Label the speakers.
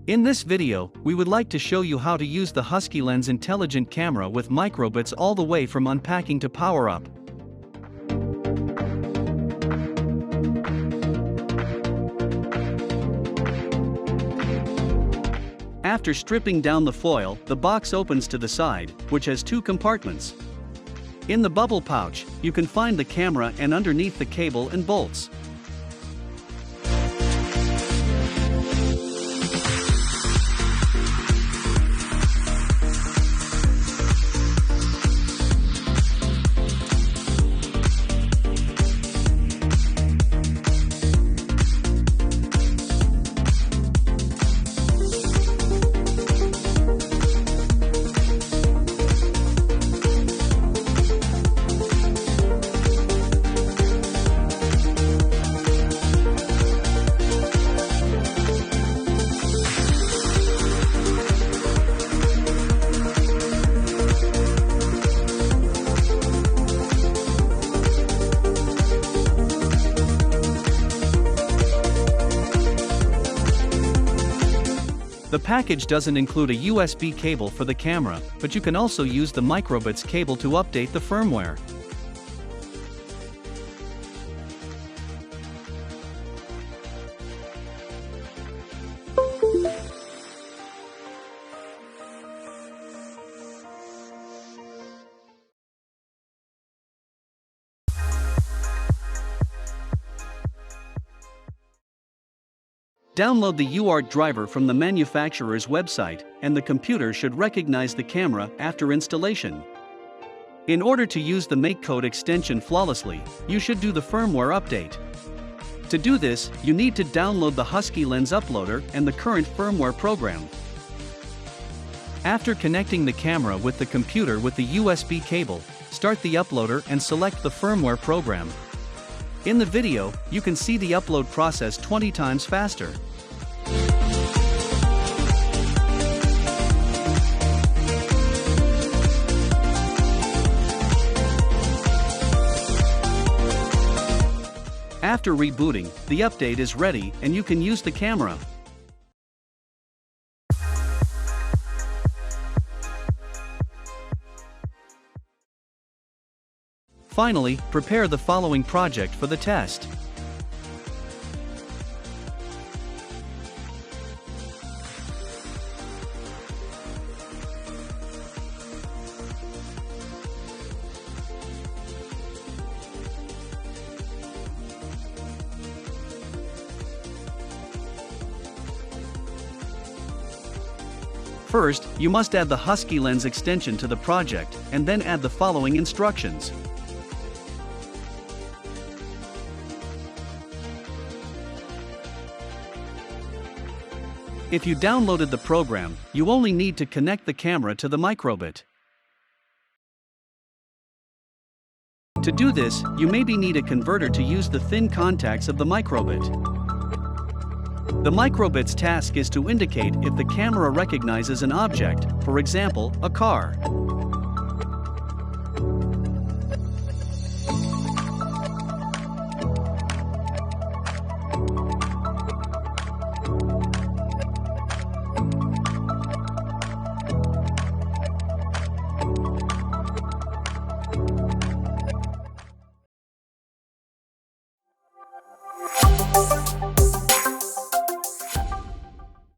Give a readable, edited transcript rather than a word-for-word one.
Speaker 1: In this video, we would like to show you how to use the HuskyLens intelligent camera with microbits all the way from unpacking to power up. After stripping down the foil, the box opens to the side, which has two compartments. In the bubble pouch, you can find the camera and underneath the cable and bolts. The package doesn't include a USB cable for the camera, but you can also use the microbits cable to update the firmware. Download the UART driver from the manufacturer's website, and the computer should recognize the camera after installation. In order to use the MakeCode extension flawlessly, you should do the firmware update. To do this, you need to download the HuskyLens uploader and the current firmware program. After connecting the camera with the computer with the USB cable, start the uploader and select the firmware program. In the video, you can see the upload process 20 times faster. After rebooting, the update is ready and you can use the camera. Finally, prepare the following project for the test. First, you must add the HuskyLens extension to the project, and then add the following instructions. If you downloaded the program, you only need to connect the camera to the microbit. To do this, you maybe need a converter to use the thin contacts of the microbit. The microbit's task is to indicate if the camera recognizes an object, for example, a car.